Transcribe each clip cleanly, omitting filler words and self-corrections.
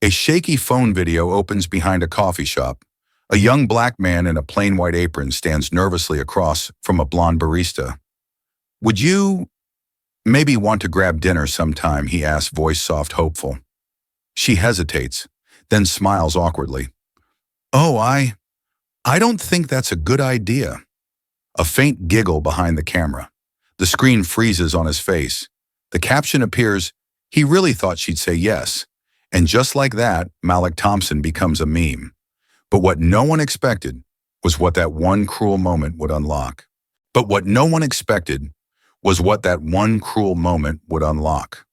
A shaky phone video opens behind a coffee shop. A young black man in a plain white apron stands nervously across from a blonde barista. "Would you maybe want to grab dinner sometime?" he asks, voice soft, hopeful. She hesitates, then smiles awkwardly. "Oh, I don't think that's a good idea." A faint giggle behind the camera. The screen freezes on his face. The caption appears, "He really thought she'd say yes." And just like that, Malik Thompson becomes a meme. But what no one expected was what that one cruel moment would unlock. But what no one expected was what that one cruel moment would unlock.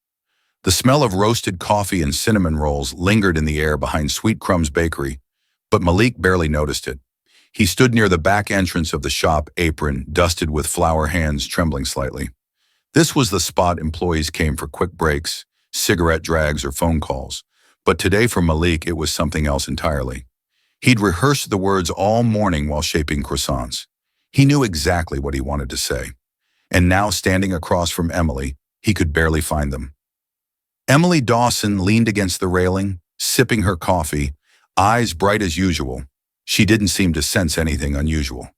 The smell of roasted coffee and cinnamon rolls lingered in the air behind Sweet Crumb's bakery, but Malik barely noticed it. He stood near the back entrance of the shop, apron dusted with flour, hands trembling slightly. This was the spot employees came for quick breaks, cigarette drags, or phone calls. But today for Malik, it was something else entirely. He'd rehearsed the words all morning while shaping croissants. He knew exactly what he wanted to say. And now, standing across from Emily, he could barely find them. Emily Dawson leaned against the railing, sipping her coffee, eyes bright as usual. She didn't seem to sense anything unusual.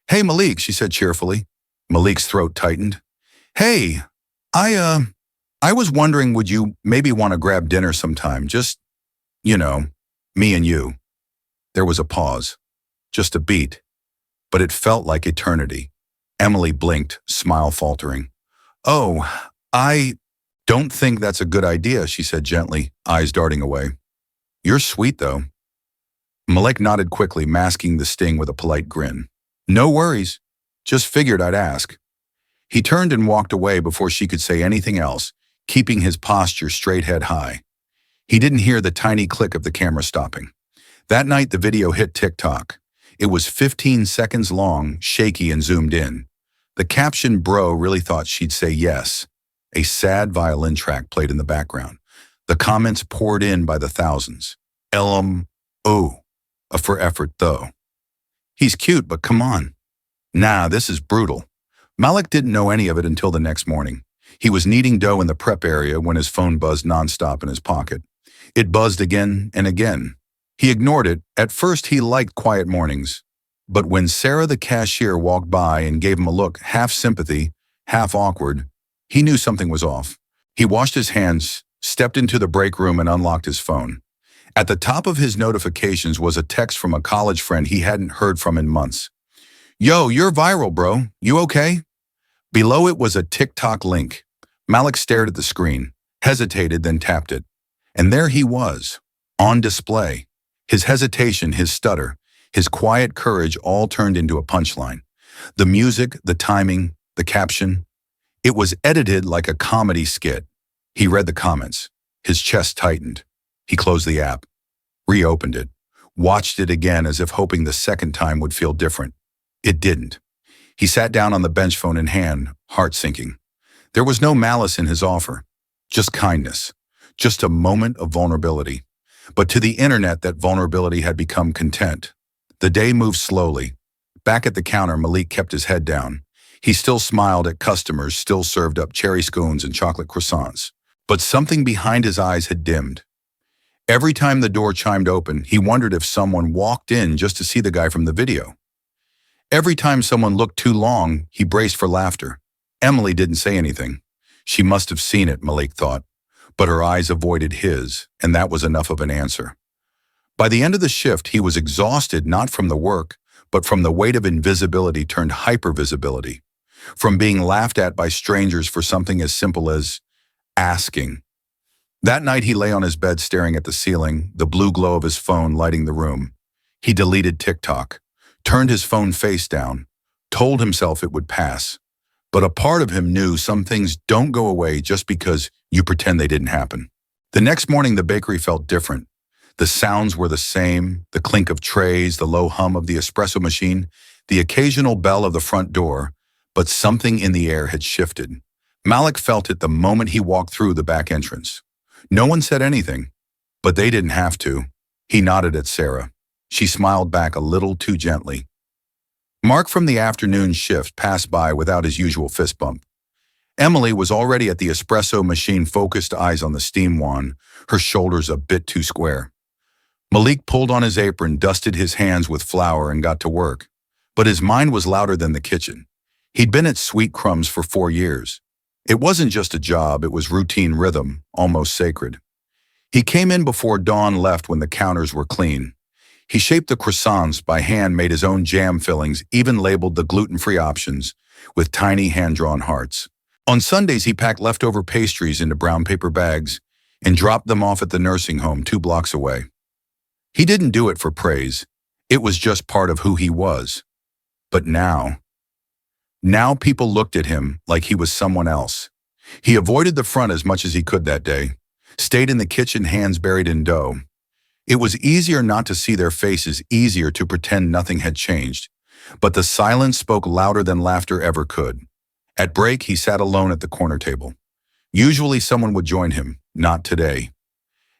"Hey, Malik," she said cheerfully. Malik's throat tightened. "Hey, I was wondering, would you maybe want to grab dinner sometime? Just, me and you." There was a pause, just a beat, but it felt like eternity. Emily blinked, smile faltering. "Oh, I don't think that's a good idea," she said gently, eyes darting away. "You're sweet, though." Malik nodded quickly, masking the sting with a polite grin. "No worries. Just figured I'd ask." He turned and walked away before she could say anything else, keeping his posture straight, head high. He didn't hear the tiny click of the camera stopping. That night, the video hit TikTok. It was 15 seconds long, shaky and zoomed in. The caption, "Bro really thought she'd say yes." A sad violin track played in the background. The comments poured in by the thousands. "Oh, for effort though. He's cute, but come on. Nah, this is brutal." Malik didn't know any of it until the next morning. He was kneading dough in the prep area when his phone buzzed nonstop in his pocket. It buzzed again and again. He ignored it. At first, he liked quiet mornings. But when Sarah, the cashier, walked by and gave him a look, half sympathy, half awkward, he knew something was off. He washed his hands, stepped into the break room, and unlocked his phone. At the top of his notifications was a text from a college friend he hadn't heard from in months. "Yo, you're viral, bro. You okay?" Below it was a TikTok link. Malik stared at the screen, hesitated, then tapped it. And there he was, on display. His hesitation, his stutter, his quiet courage all turned into a punchline. The music, the timing, the caption. It was edited like a comedy skit. He read the comments. His chest tightened. He closed the app, reopened it, watched it again as if hoping the second time would feel different. It didn't. He sat down on the bench, phone in hand, heart sinking. There was no malice in his offer, just kindness, just a moment of vulnerability. But to the internet, that vulnerability had become content. The day moved slowly. Back at the counter, Malik kept his head down. He still smiled at customers, still served up cherry scones and chocolate croissants. But something behind his eyes had dimmed. Every time the door chimed open, he wondered if someone walked in just to see the guy from the video. Every time someone looked too long, he braced for laughter. Emily didn't say anything. She must have seen it, Malik thought. But her eyes avoided his, and that was enough of an answer. By the end of the shift, he was exhausted not from the work, but from the weight of invisibility turned hypervisibility. From being laughed at by strangers for something as simple as asking. That night he lay on his bed staring at the ceiling, the blue glow of his phone lighting the room. He deleted TikTok, turned his phone face down, told himself it would pass. But a part of him knew some things don't go away just because you pretend they didn't happen. The next morning the bakery felt different. The sounds were the same, the clink of trays, the low hum of the espresso machine, the occasional bell of the front door, but something in the air had shifted. Malik felt it the moment he walked through the back entrance. No one said anything, but they didn't have to. He nodded at Sarah. She smiled back a little too gently. Mark from the afternoon shift passed by without his usual fist bump. Emily was already at the espresso machine, focused eyes on the steam wand, her shoulders a bit too square. Malik pulled on his apron, dusted his hands with flour, and got to work. But his mind was louder than the kitchen. He'd been at Sweet Crumbs for 4 years. It wasn't just a job, it was routine rhythm, almost sacred. He came in before Dawn left when the counters were clean. He shaped the croissants by hand, made his own jam fillings, even labeled the gluten-free options with tiny hand-drawn hearts. On Sundays, he packed leftover pastries into brown paper bags and dropped them off at the nursing home 2 blocks away. He didn't do it for praise. It was just part of who he was. But now people looked at him like he was someone else. He avoided the front as much as he could that day, stayed in the kitchen, hands buried in dough. It was easier not to see their faces, easier to pretend nothing had changed. But the silence spoke louder than laughter ever could. At break, he sat alone at the corner table. Usually someone would join him, not today.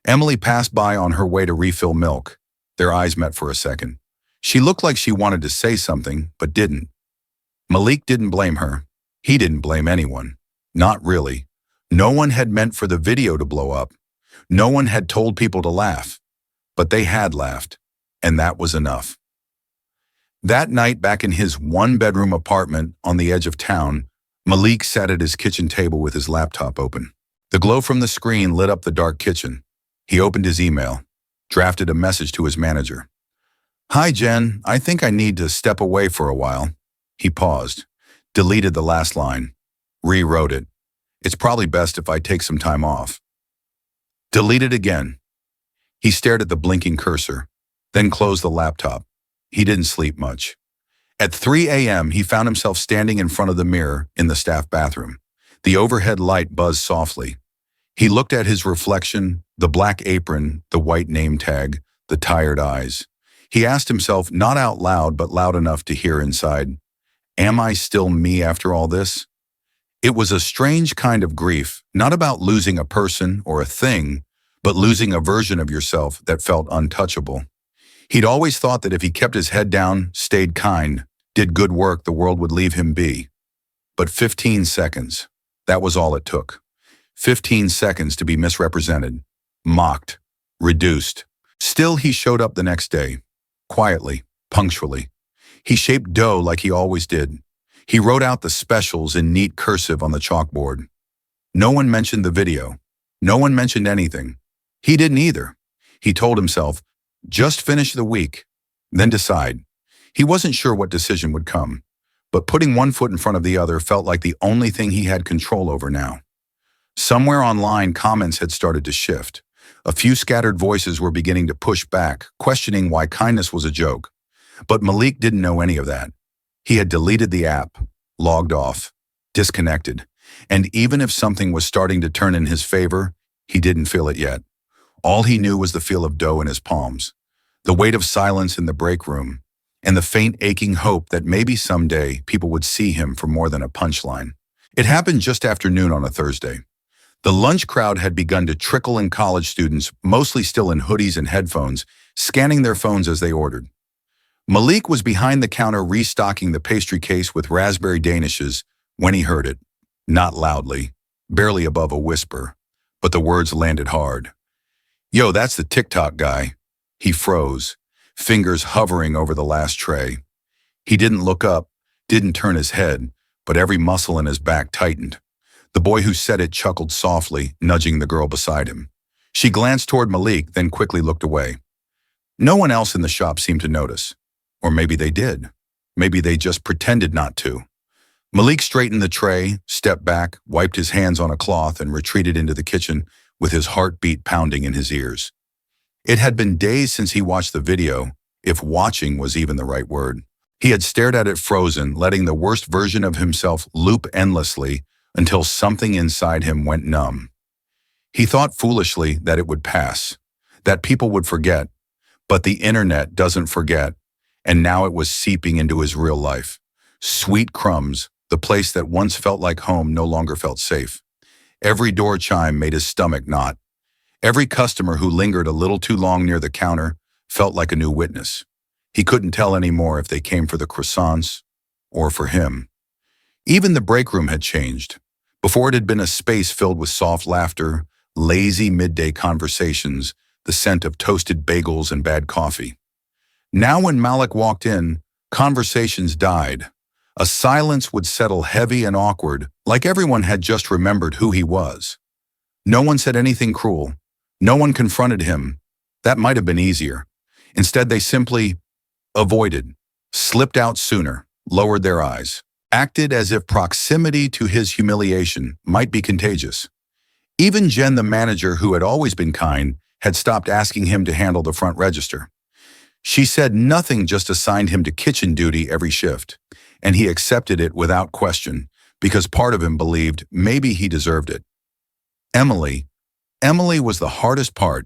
Emily passed by on her way to refill milk. Their eyes met for a second. She looked like she wanted to say something, but didn't. Malik didn't blame her. He didn't blame anyone. Not really. No one had meant for the video to blow up. No one had told people to laugh. But they had laughed, and that was enough. That night, back in his 1-bedroom apartment on the edge of town, Malik sat at his kitchen table with his laptop open. The glow from the screen lit up the dark kitchen. He opened his email, drafted a message to his manager. "Hi, Jen, I think I need to step away for a while." He paused, deleted the last line, rewrote it. "It's probably best if I take some time off." Deleted again. He stared at the blinking cursor, then closed the laptop. He didn't sleep much. At 3 a.m., he found himself standing in front of the mirror in the staff bathroom. The overhead light buzzed softly. He looked at his reflection, the black apron, the white name tag, the tired eyes. He asked himself, not out loud, but loud enough to hear inside, "Am I still me after all this?" It was a strange kind of grief, not about losing a person or a thing, but losing a version of yourself that felt untouchable. He'd always thought that if he kept his head down, stayed kind, did good work, the world would leave him be. But 15 seconds, that was all it took. 15 seconds to be misrepresented, mocked, reduced. Still, he showed up the next day, quietly, punctually. He shaped dough like he always did. He wrote out the specials in neat cursive on the chalkboard. No one mentioned the video. No one mentioned anything. He didn't either. He told himself, just finish the week, then decide. He wasn't sure what decision would come, but putting one foot in front of the other felt like the only thing he had control over now. Somewhere online, comments had started to shift. A few scattered voices were beginning to push back, questioning why kindness was a joke. But Malik didn't know any of that. He had deleted the app, logged off, disconnected. And even if something was starting to turn in his favor, he didn't feel it yet. All he knew was the feel of dough in his palms, the weight of silence in the break room, and the faint aching hope that maybe someday people would see him for more than a punchline. It happened just after noon on a Thursday. The lunch crowd had begun to trickle in, college students, mostly still in hoodies and headphones, scanning their phones as they ordered. Malik was behind the counter restocking the pastry case with raspberry danishes when he heard it. Not loudly, barely above a whisper, but the words landed hard. "Yo, that's the TikTok guy." He froze, fingers hovering over the last tray. He didn't look up, didn't turn his head, but every muscle in his back tightened. The boy who said it chuckled softly, nudging the girl beside him. She glanced toward Malik, then quickly looked away. No one else in the shop seemed to notice. Or maybe they did. Maybe they just pretended not to. Malik straightened the tray, stepped back, wiped his hands on a cloth, and retreated into the kitchen with his heartbeat pounding in his ears. It had been days since he watched the video, if watching was even the right word. He had stared at it frozen, letting the worst version of himself loop endlessly until something inside him went numb. He thought foolishly that it would pass, that people would forget, but the internet doesn't forget, and now it was seeping into his real life. Sweet Crumbs, the place that once felt like home, no longer felt safe. Every door chime made his stomach knot. Every customer who lingered a little too long near the counter felt like a new witness. He couldn't tell anymore if they came for the croissants or for him. Even the break room had changed. Before it had been a space filled with soft laughter, lazy midday conversations, the scent of toasted bagels and bad coffee. Now when Malik walked in, conversations died. A silence would settle heavy and awkward, like everyone had just remembered who he was. No one said anything cruel. No one confronted him. That might have been easier. Instead, they simply avoided, slipped out sooner, lowered their eyes, acted as if proximity to his humiliation might be contagious. Even Jen, the manager who had always been kind, had stopped asking him to handle the front register. She said nothing, just assigned him to kitchen duty every shift, and he accepted it without question because part of him believed maybe he deserved it. Emily was the hardest part.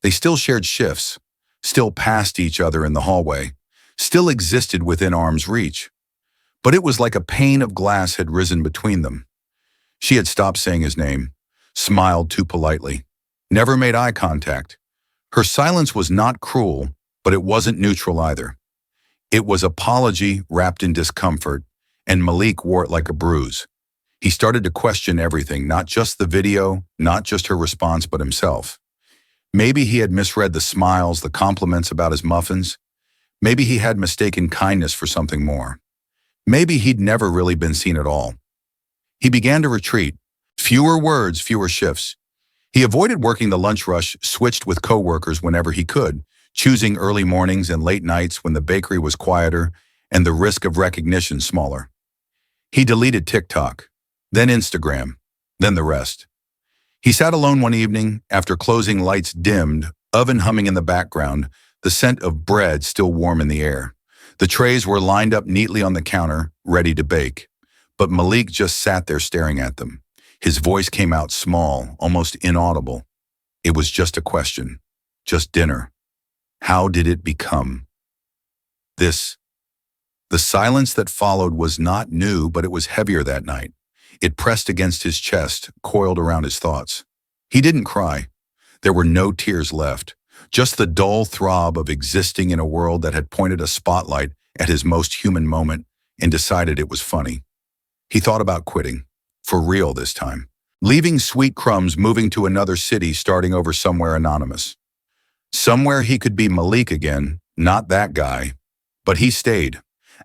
They still shared shifts, still passed each other in the hallway, still existed within arm's reach. But it was like a pane of glass had risen between them. She had stopped saying his name, smiled too politely, never made eye contact. Her silence was not cruel, but it wasn't neutral either. It was apology wrapped in discomfort, and Malik wore it like a bruise. He started to question everything, not just the video, not just her response, but himself. Maybe he had misread the smiles, the compliments about his muffins. Maybe he had mistaken kindness for something more. Maybe he'd never really been seen at all. He began to retreat. Fewer words, fewer shifts. He avoided working the lunch rush, switched with coworkers whenever he could, choosing early mornings and late nights when the bakery was quieter and the risk of recognition smaller. He deleted TikTok, then Instagram, then the rest. He sat alone one evening after closing lights dimmed, oven humming in the background, the scent of bread still warm in the air. The trays were lined up neatly on the counter, ready to bake. But Malik just sat there staring at them. His voice came out small, almost inaudible. It was just a question, just dinner. How did it become this? The silence that followed was not new, but it was heavier that night. It pressed against his chest, coiled around his thoughts. He didn't cry. There were no tears left, just the dull throb of existing in a world that had pointed a spotlight at his most human moment and decided it was funny. He thought about quitting, for real this time, leaving Sweet Crumbs, moving to another city, starting over somewhere anonymous. Somewhere he could be Malik again, not that guy. But he stayed,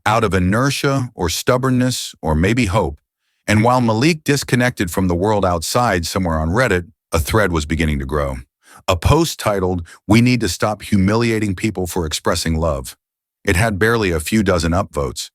out of inertia or stubbornness or maybe hope. And while Malik disconnected from the world outside, somewhere on Reddit, a thread was beginning to grow. A post titled, "We need to stop humiliating people for expressing love." It had barely a few dozen upvotes,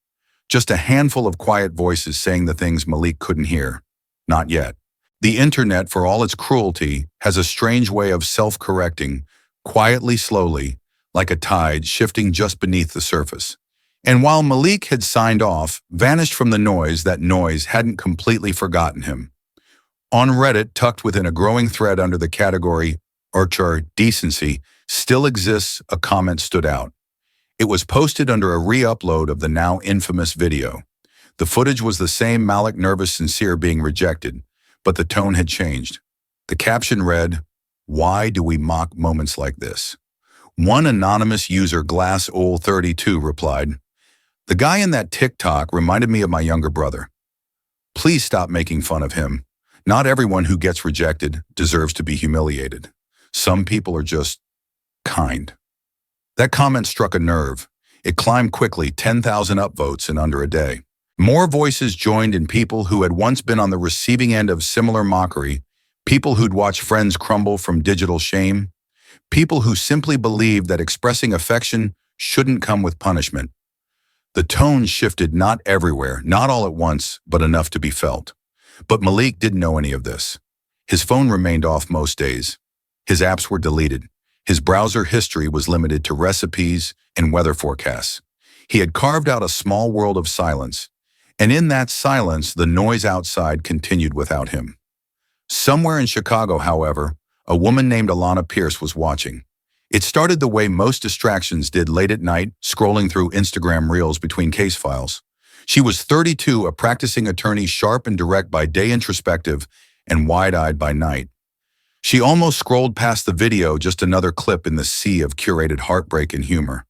just a handful of quiet voices saying the things Malik couldn't hear. Not yet. The internet, for all its cruelty, has a strange way of self-correcting, quietly, slowly, like a tide shifting just beneath the surface. And while Malik had signed off, vanished from the noise, that noise hadn't completely forgotten him. On Reddit, tucked within a growing thread under the category "Urchar Decency," still exists a comment stood out. It was posted under a re-upload of the now infamous video. The footage was the same, Malik nervous, sincere, being rejected, but the tone had changed. The caption read, "Why do we mock moments like this?" One anonymous user, GlassOwl32, replied, "The guy in that TikTok reminded me of my younger brother. Please stop making fun of him. Not everyone who gets rejected deserves to be humiliated. Some people are just kind." That comment struck a nerve. It climbed quickly, 10,000 upvotes in under a day. More voices joined in, people who had once been on the receiving end of similar mockery, people who'd watched friends crumble from digital shame, people who simply believed that expressing affection shouldn't come with punishment. The tone shifted, not everywhere, not all at once, but enough to be felt. But Malik didn't know any of this. His phone remained off most days. His apps were deleted. His browser history was limited to recipes and weather forecasts. He had carved out a small world of silence, and in that silence, the noise outside continued without him. Somewhere in Chicago, however, a woman named Alana Pierce was watching. It started the way most distractions did, late at night, scrolling through Instagram reels between case files. She was 32, a practicing attorney, sharp and direct by day, introspective and wide-eyed by night. She almost scrolled past the video, just another clip in the sea of curated heartbreak and humor.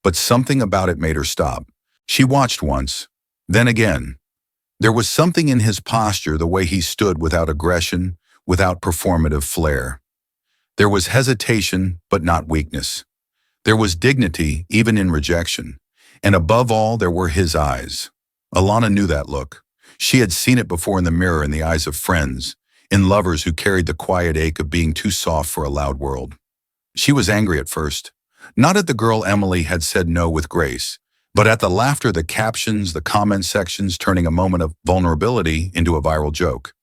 But something about it made her stop. She watched once, then again, There was something in his posture, the way he stood without aggression, without performative flair. There was hesitation, but not weakness. There was dignity, even in rejection. And above all, there were his eyes. Alana knew that look. She had seen it before in the mirror, in the eyes of friends, in lovers who carried the quiet ache of being too soft for a loud world. She was angry at first, not at the girl Emily had said no with grace, but at the laughter, the captions, the comment sections turning a moment of vulnerability into a viral joke.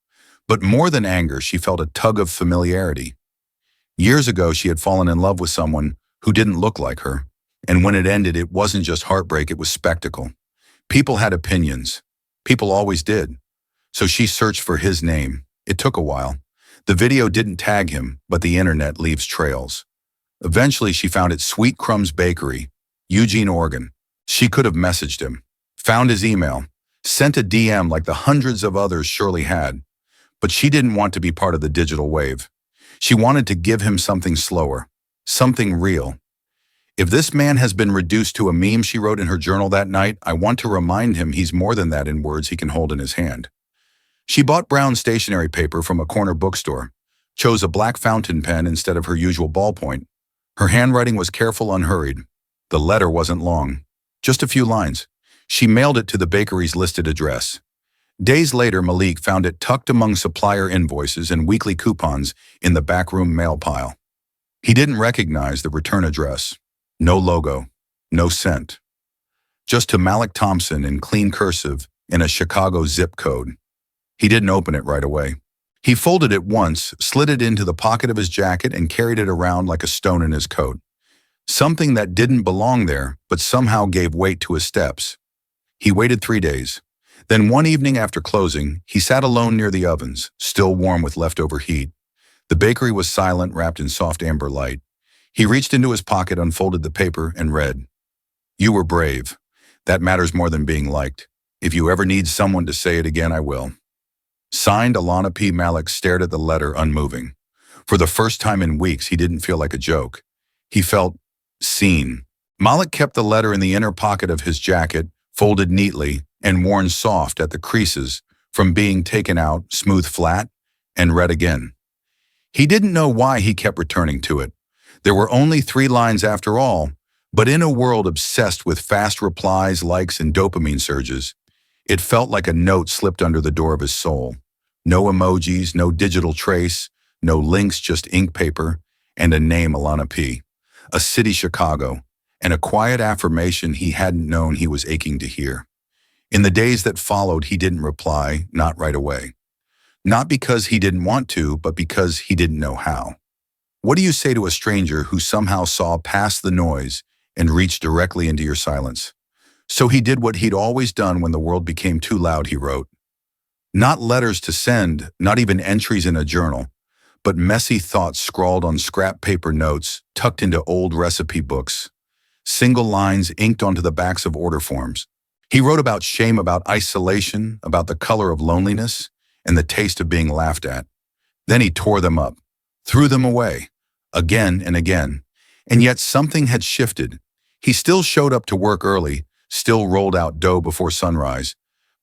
But more than anger, she felt a tug of familiarity. Years ago, she had fallen in love with someone who didn't look like her, and when it ended, it wasn't just heartbreak, it was spectacle. People had opinions. People always did. So she searched for his name. It took a while. The video didn't tag him, but the internet leaves trails. Eventually, she found it: Sweet Crumbs Bakery, Eugene, Oregon. She could have messaged him, found his email, sent a DM like the hundreds of others surely had. But she didn't want to be part of the digital wave. She wanted to give him something slower, something real. If this man has been reduced to a meme, she wrote in her journal that night, I want to remind him he's more than that in words he can hold in his hand. She bought brown stationery paper from a corner bookstore, chose a black fountain pen instead of her usual ballpoint. Her handwriting was careful, unhurried. The letter wasn't long, just a few lines. She mailed it to the bakery's listed address. Days later, Malik found it tucked among supplier invoices and weekly coupons in the backroom mail pile. He didn't recognize the return address. No logo, no cent. Just to Malik Thompson in clean cursive in a Chicago zip code. He didn't open it right away. He folded it once, slid it into the pocket of his jacket, and carried it around like a stone in his coat. Something that didn't belong there, but somehow gave weight to his steps. He waited 3 days. Then one evening after closing, he sat alone near the ovens, still warm with leftover heat. The bakery was silent, wrapped in soft amber light. He reached into his pocket, unfolded the paper, and read, You were brave. That matters more than being liked. If you ever need someone to say it again, I will. Signed, Alana P. Malik stared at the letter, unmoving. For the first time in weeks, he didn't feel like a joke. He felt seen. Malik kept the letter in the inner pocket of his jacket, folded neatly and worn soft at the creases from being taken out, smooth flat, and read again. He didn't know why he kept returning to it. There were only 3 lines after all, but in a world obsessed with fast replies, likes, and dopamine surges, it felt like a note slipped under the door of his soul. No emojis, no digital trace, no links, just ink paper, and a name, Alana P., a city, Chicago, and a quiet affirmation he hadn't known he was aching to hear. In the days that followed, he didn't reply, not right away. Not because he didn't want to, but because he didn't know how. What do you say to a stranger who somehow saw past the noise and reached directly into your silence? So he did what he'd always done when the world became too loud, he wrote. Not letters to send, not even entries in a journal, but messy thoughts scrawled on scrap paper notes tucked into old recipe books. Single lines inked onto the backs of order forms. He wrote about shame, about isolation, about the color of loneliness, and the taste of being laughed at. Then he tore them up, threw them away, again and again. And yet something had shifted. He still showed up to work early, still rolled out dough before sunrise,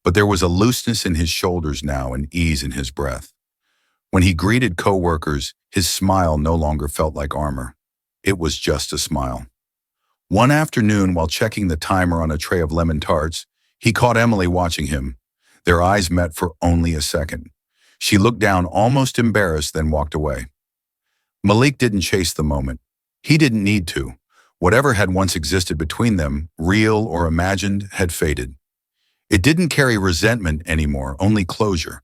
but there was a looseness in his shoulders now and ease in his breath. When he greeted coworkers, his smile no longer felt like armor. It was just a smile. One afternoon, while checking the timer on a tray of lemon tarts, he caught Emily watching him. Their eyes met for only a second. She looked down, almost embarrassed, then walked away. Malik didn't chase the moment. He didn't need to. Whatever had once existed between them, real or imagined, had faded. It didn't carry resentment anymore, only closure.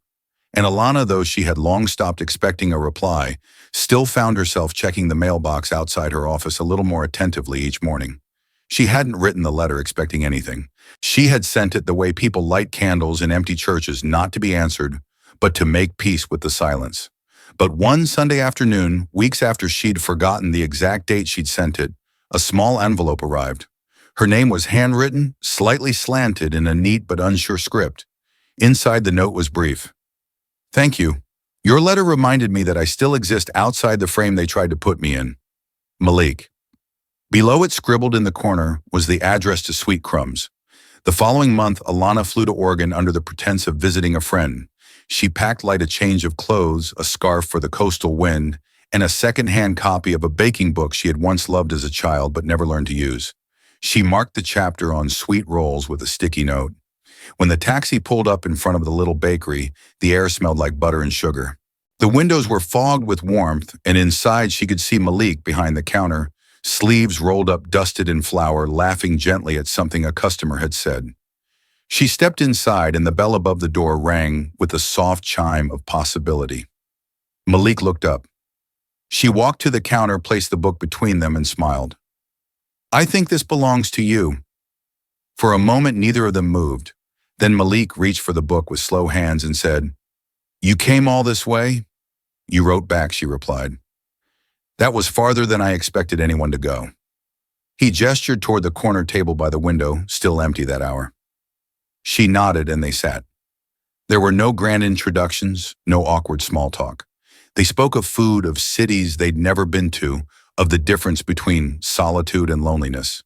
And Alana, though she had long stopped expecting a reply, still found herself checking the mailbox outside her office a little more attentively each morning. She hadn't written the letter expecting anything. She had sent it the way people light candles in empty churches, not to be answered, but to make peace with the silence. But one Sunday afternoon, weeks after she'd forgotten the exact date she'd sent it, a small envelope arrived. Her name was handwritten, slightly slanted in a neat but unsure script. Inside the note was brief. Thank you. Your letter reminded me that I still exist outside the frame they tried to put me in. Malik. Below it, scribbled in the corner, was the address to Sweet Crumbs. The following month, Alana flew to Oregon under the pretense of visiting a friend. She packed light a change of clothes, a scarf for the coastal wind, and a second-hand copy of a baking book she had once loved as a child but never learned to use. She marked the chapter on sweet rolls with a sticky note. When the taxi pulled up in front of the little bakery, the air smelled like butter and sugar. The windows were fogged with warmth, and inside she could see Malik behind the counter, sleeves rolled up, dusted in flour, laughing gently at something a customer had said. She stepped inside, and the bell above the door rang with the soft chime of possibility. Malik looked up. She walked to the counter, placed the book between them, and smiled. "I think this belongs to you." For a moment, neither of them moved. Then Malik reached for the book with slow hands and said, "You came all this way?" "You wrote back," she replied. "That was farther than I expected anyone to go." He gestured toward the corner table by the window, still empty that hour. She nodded, and they sat. There were no grand introductions, no awkward small talk. They spoke of food, of cities they'd never been to, of the difference between solitude and loneliness.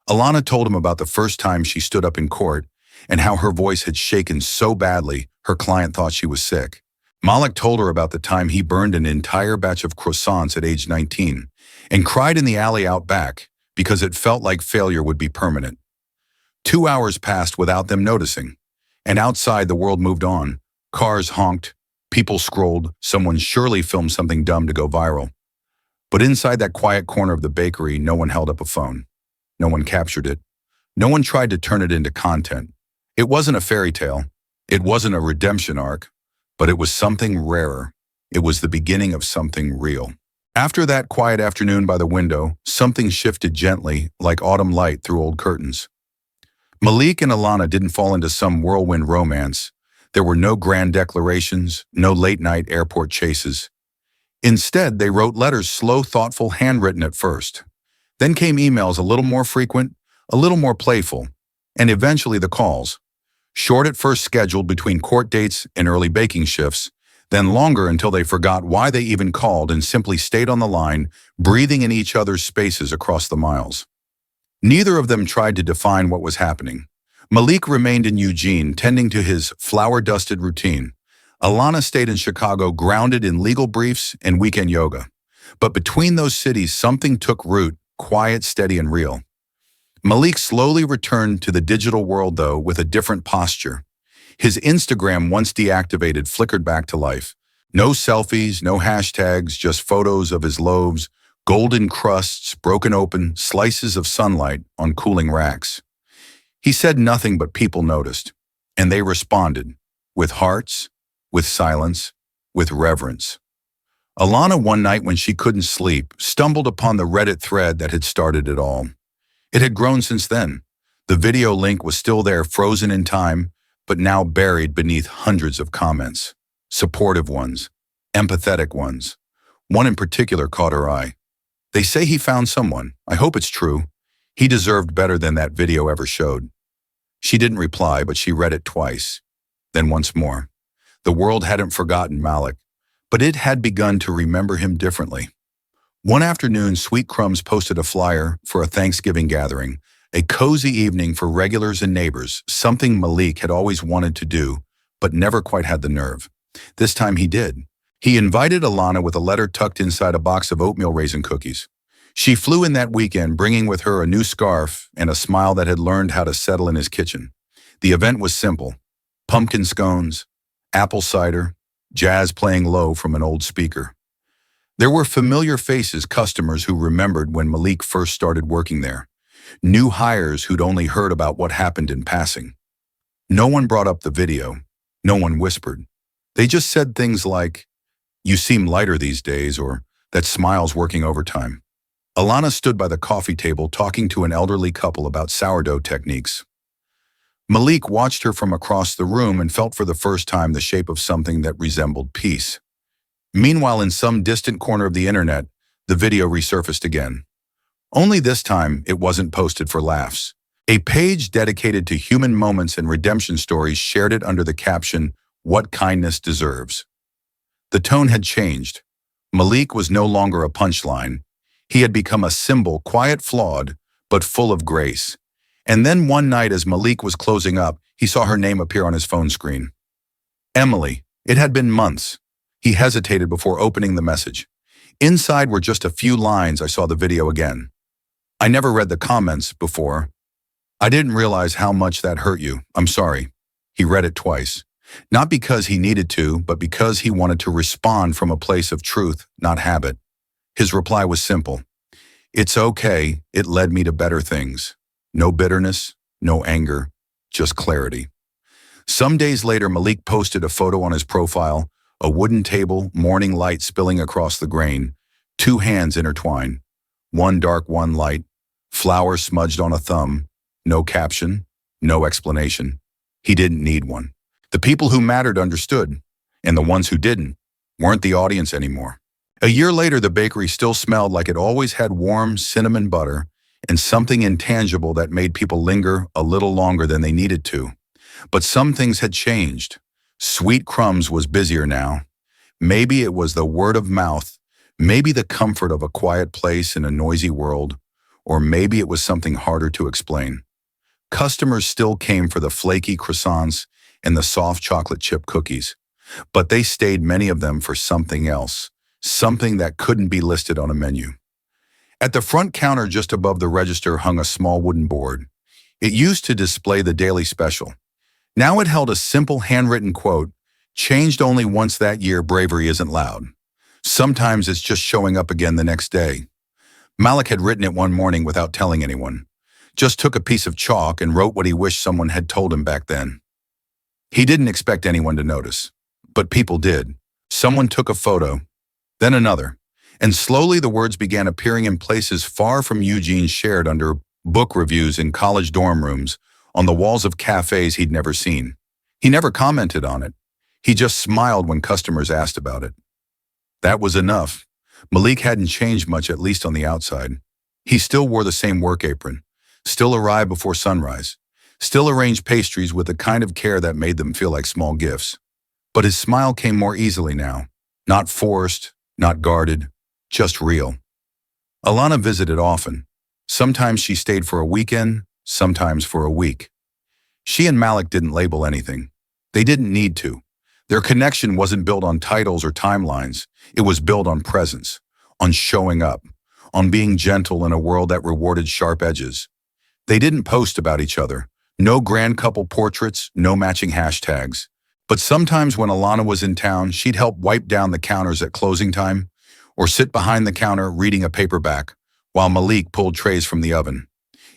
Alana told him about the first time she stood up in court and how her voice had shaken so badly her client thought she was sick. Malik told her about the time he burned an entire batch of croissants at age 19 and cried in the alley out back because it felt like failure would be permanent. 2 hours passed without them noticing, and outside the world moved on. Cars honked, people scrolled, someone surely filmed something dumb to go viral. But inside that quiet corner of the bakery, no one held up a phone. No one captured it. No one tried to turn it into content. It wasn't a fairy tale. It wasn't a redemption arc, but it was something rarer. It was the beginning of something real. After that quiet afternoon by the window, something shifted gently, like autumn light through old curtains. Malik and Alana didn't fall into some whirlwind romance. There were no grand declarations, no late-night airport chases. Instead, they wrote letters, slow, thoughtful, handwritten at first. Then came emails, a little more frequent, a little more playful, and eventually the calls. Short at first, scheduled between court dates and early baking shifts, then longer until they forgot why they even called and simply stayed on the line, breathing in each other's spaces across the miles. Neither of them tried to define what was happening. Malik remained in Eugene, tending to his flour-dusted routine. Alana stayed in Chicago, grounded in legal briefs and weekend yoga. But between those cities, something took root, quiet, steady, and real. Malik slowly returned to the digital world, though, with a different posture. His Instagram, once deactivated, flickered back to life. No selfies, no hashtags, just photos of his loaves, golden crusts broken open, slices of sunlight on cooling racks. He said nothing, but people noticed, and they responded, with hearts, with silence, with reverence. Alana, one night when she couldn't sleep, stumbled upon the Reddit thread that had started it all. It had grown since then. The video link was still there, frozen in time, but now buried beneath hundreds of comments. Supportive ones, empathetic ones. One in particular caught her eye. "They say he found someone. I hope it's true. He deserved better than that video ever showed." She didn't reply, but she read it twice, then once more. The world hadn't forgotten Malik, but it had begun to remember him differently. One afternoon, Sweet Crumbs posted a flyer for a Thanksgiving gathering, a cozy evening for regulars and neighbors, something Malik had always wanted to do, but never quite had the nerve. This time he did. He invited Alana with a letter tucked inside a box of oatmeal raisin cookies. She flew in that weekend, bringing with her a new scarf and a smile that had learned how to settle in his kitchen. The event was simple: pumpkin scones, apple cider, jazz playing low from an old speaker. There were familiar faces, customers who remembered when Malik first started working there, new hires who'd only heard about what happened in passing. No one brought up the video. No one whispered. They just said things like, "You seem lighter these days," or "That smile's working overtime." Alana stood by the coffee table talking to an elderly couple about sourdough techniques. Malik watched her from across the room and felt for the first time the shape of something that resembled peace. Meanwhile, in some distant corner of the internet, the video resurfaced again. Only this time, it wasn't posted for laughs. A page dedicated to human moments and redemption stories shared it under the caption, "What Kindness Deserves." The tone had changed. Malik was no longer a punchline. He had become a symbol, quiet, flawed, but full of grace. And then one night as Malik was closing up, he saw her name appear on his phone screen. Emily. It had been months. He hesitated before opening the message. Inside were just a few lines. I saw the video again. I never read the comments before. I didn't realize how much that hurt you. I'm sorry. He read it twice. Not because he needed to, but because he wanted to respond from a place of truth, not habit. His reply was simple. It's okay. It led me to better things. No bitterness, no anger, just clarity. Some days later, Malik posted a photo on his profile, a wooden table, morning light spilling across the grain, two hands intertwined, one dark, one light, flowers smudged on a thumb, no caption, no explanation. He didn't need one. The people who mattered understood, and the ones who didn't weren't the audience anymore. A year later, the bakery still smelled like it always had warm cinnamon butter and something intangible that made people linger a little longer than they needed to. But some things had changed. Sweet Crumbs was busier now. Maybe it was the word of mouth, maybe the comfort of a quiet place in a noisy world, or maybe it was something harder to explain. Customers still came for the flaky croissants and the soft chocolate chip cookies, but they stayed, many of them, for something else, something that couldn't be listed on a menu. At the front counter just above the register hung a small wooden board. It used to display the daily special. Now it held a simple handwritten quote, changed only once that year: bravery isn't loud. Sometimes it's just showing up again the next day. Malik had written it one morning without telling anyone. Just took a piece of chalk and wrote what he wished someone had told him back then. He didn't expect anyone to notice, but people did. Someone took a photo, then another, and slowly the words began appearing in places far from Eugene, shared under book reviews in college dorm rooms, on the walls of cafes he'd never seen. He never commented on it. He just smiled when customers asked about it. That was enough. Malik hadn't changed much, at least on the outside. He still wore the same work apron, still arrived before sunrise, still arranged pastries with the kind of care that made them feel like small gifts. But his smile came more easily now, not forced, not guarded, just real. Alana visited often. Sometimes she stayed for a weekend, sometimes for a week. She and Malik didn't label anything. They didn't need to. Their connection wasn't built on titles or timelines. It was built on presence, on showing up, on being gentle in a world that rewarded sharp edges. They didn't post about each other. No grand couple portraits, no matching hashtags. But sometimes when Alana was in town, she'd help wipe down the counters at closing time, or sit behind the counter reading a paperback, while Malik pulled trays from the oven.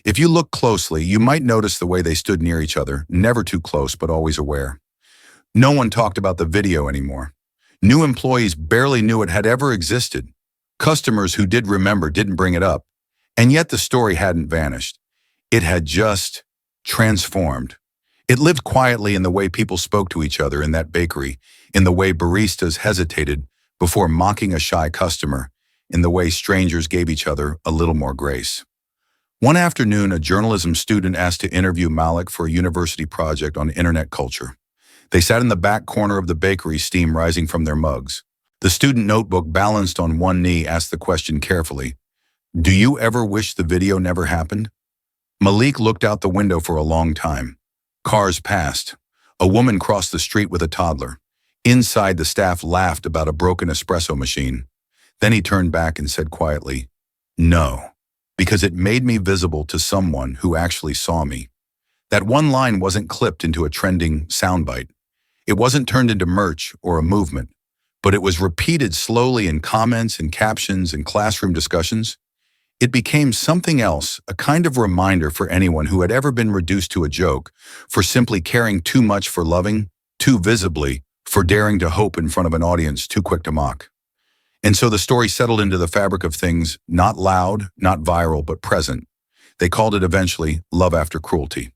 If you look closely, you might notice the way they stood near each other, never too close, but always aware. No one talked about the video anymore. New employees barely knew it had ever existed. Customers who did remember didn't bring it up. And yet the story hadn't vanished. It had just transformed. It lived quietly in the way people spoke to each other in that bakery, in the way baristas hesitated before mocking a shy customer, in the way strangers gave each other a little more grace. One afternoon, a journalism student asked to interview Malik for a university project on internet culture. They sat in the back corner of the bakery, steam rising from their mugs. The student notebook balanced on one knee asked the question carefully, "Do you ever wish the video never happened?" Malik looked out the window for a long time. Cars passed. A woman crossed the street with a toddler. Inside, the staff laughed about a broken espresso machine. Then he turned back and said quietly, "No, because it made me visible to someone who actually saw me." That one line wasn't clipped into a trending soundbite. It wasn't turned into merch or a movement, but it was repeated slowly in comments and captions and classroom discussions. It became something else, a kind of reminder for anyone who had ever been reduced to a joke, for simply caring too much, for loving too visibly, for daring to hope in front of an audience too quick to mock. And so the story settled into the fabric of things, not loud, not viral, but present. They called it eventually Love After Cruelty.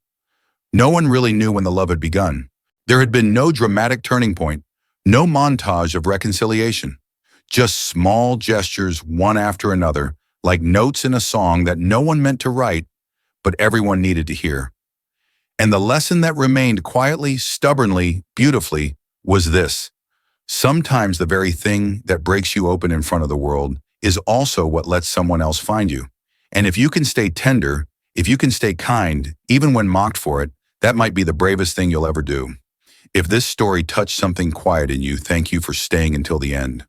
No one really knew when the love had begun. There had been no dramatic turning point, no montage of reconciliation, just small gestures one after another, like notes in a song that no one meant to write, but everyone needed to hear. And the lesson that remained quietly, stubbornly, beautifully was this: sometimes the very thing that breaks you open in front of the world is also what lets someone else find you. And if you can stay tender, If you can stay kind, even when mocked for it, that might be the bravest thing you'll ever do. If this story touched something quiet in you, thank you for staying until the end.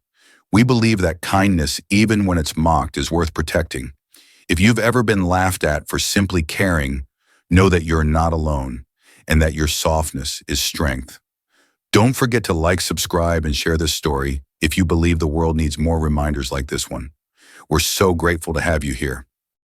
We believe that kindness, even when it's mocked, is worth protecting. If you've ever been laughed at for simply caring, know that you're not alone and that your softness is strength. Don't forget to like, subscribe, and share this story if you believe the world needs more reminders like this one. We're so grateful to have you here.